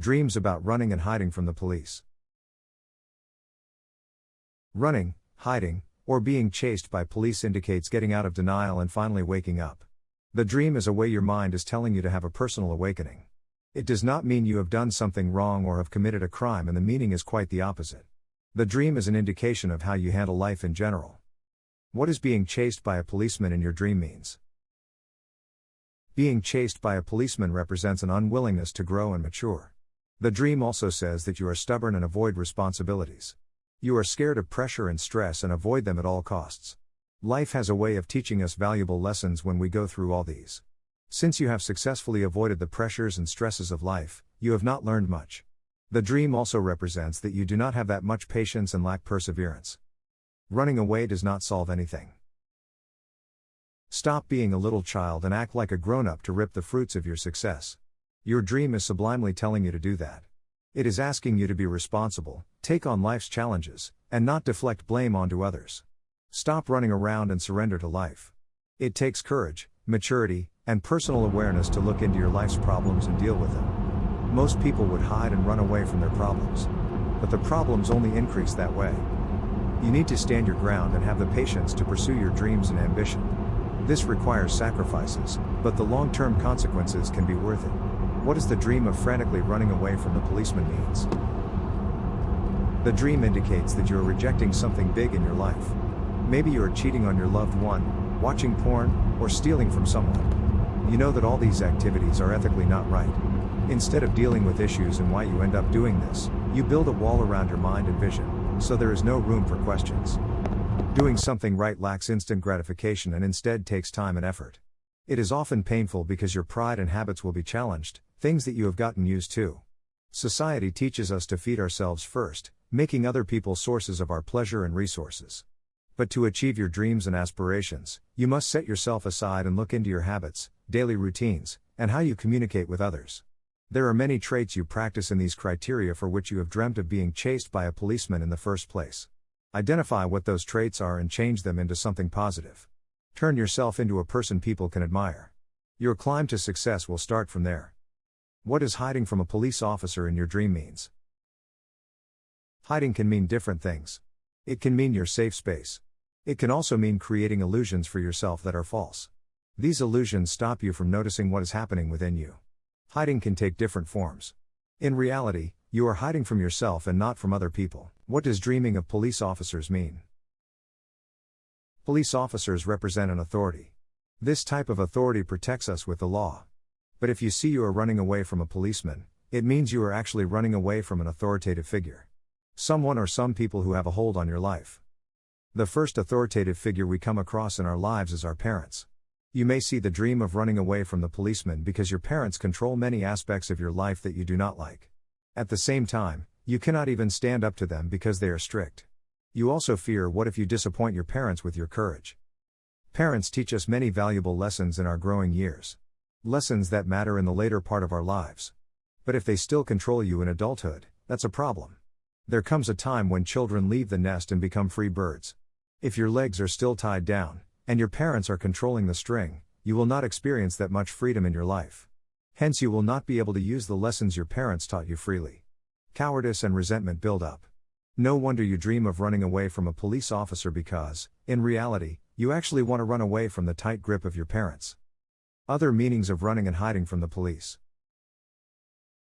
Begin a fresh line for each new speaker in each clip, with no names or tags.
Dreams about running and hiding from the police. Running, hiding, or being chased by police indicates getting out of denial and finally waking up. The dream is a way your mind is telling you to have a personal awakening. It does not mean you have done something wrong or have committed a crime, and the meaning is quite the opposite. The dream is an indication of how you handle life in general. What does being chased by a policeman in your dream means? Being chased by a policeman represents an unwillingness to grow and mature. The dream also says that you are stubborn and avoid responsibilities. You are scared of pressure and stress and avoid them at all costs. Life has a way of teaching us valuable lessons when we go through all these. Since you have successfully avoided the pressures and stresses of life, you have not learned much. The dream also represents that you do not have that much patience and lack perseverance. Running away does not solve anything. Stop being a little child and act like a grown-up to reap the fruits of your success. Your dream is sublimely telling you to do that. It is asking you to be responsible, take on life's challenges, and not deflect blame onto others. Stop running around and surrender to life. It takes courage, maturity, and personal awareness to look into your life's problems and deal with them. Most people would hide and run away from their problems. But the problems only increase that way. You need to stand your ground and have the patience to pursue your dreams and ambition. This requires sacrifices, but the long-term consequences can be worth it. What does the dream of frantically running away from the policeman means? The dream indicates that you are rejecting something big in your life. Maybe you are cheating on your loved one, watching porn, or stealing from someone. You know that all these activities are ethically not right. Instead of dealing with issues and why you end up doing this, you build a wall around your mind and vision, so there is no room for questions. Doing something right lacks instant gratification and instead takes time and effort. It is often painful because your pride and habits will be challenged, things that you have gotten used to. Society teaches us to feed ourselves first, making other people sources of our pleasure and resources. But to achieve your dreams and aspirations, you must set yourself aside and look into your habits, daily routines, and how you communicate with others. There are many traits you practice in these criteria for which you have dreamt of being chased by a policeman in the first place. Identify what those traits are and change them into something positive. Turn yourself into a person people can admire. Your climb to success will start from there. What does hiding from a police officer in your dream means? Hiding can mean different things. It can mean your safe space. It can also mean creating illusions for yourself that are false. These illusions stop you from noticing what is happening within you. Hiding can take different forms. In reality, you are hiding from yourself and not from other people. What does dreaming of police officers mean? Police officers represent an authority. This type of authority protects us with the law. But if you see you are running away from a policeman, it means you are actually running away from an authoritative figure. Someone or some people who have a hold on your life. The first authoritative figure we come across in our lives is our parents. You may see the dream of running away from the policeman because your parents control many aspects of your life that you do not like. At the same time, you cannot even stand up to them because they are strict. You also fear, what if you disappoint your parents with your courage? Parents teach us many valuable lessons in our growing years. Lessons that matter in the later part of our lives. But if they still control you in adulthood, that's a problem. There comes a time when children leave the nest and become free birds. If your legs are still tied down, and your parents are controlling the string, you will not experience that much freedom in your life. Hence you will not be able to use the lessons your parents taught you freely. Cowardice and resentment build up. No wonder you dream of running away from a police officer because, in reality, you actually want to run away from the tight grip of your parents. Other meanings of running and hiding from the police.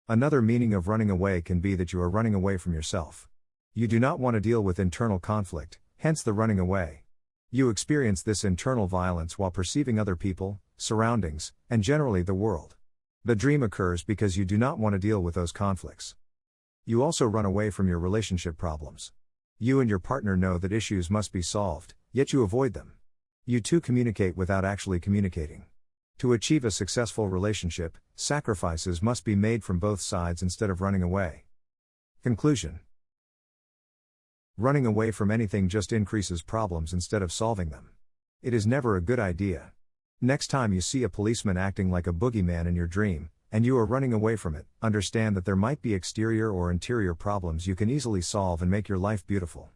Another meaning of running away can be that you are running away from yourself. You do not want to deal with internal conflict, hence the running away. You experience this internal violence while perceiving other people, surroundings, and generally the world. The dream occurs because you do not want to deal with those conflicts. You also run away from your relationship problems. You and your partner know that issues must be solved, yet you avoid them. You two communicate without actually communicating. To achieve a successful relationship, sacrifices must be made from both sides instead of running away. Conclusion. Running away from anything just increases problems instead of solving them. It is never a good idea. Next time you see a policeman acting like a boogeyman in your dream, and you are running away from it, understand that there might be exterior or interior problems you can easily solve and make your life beautiful.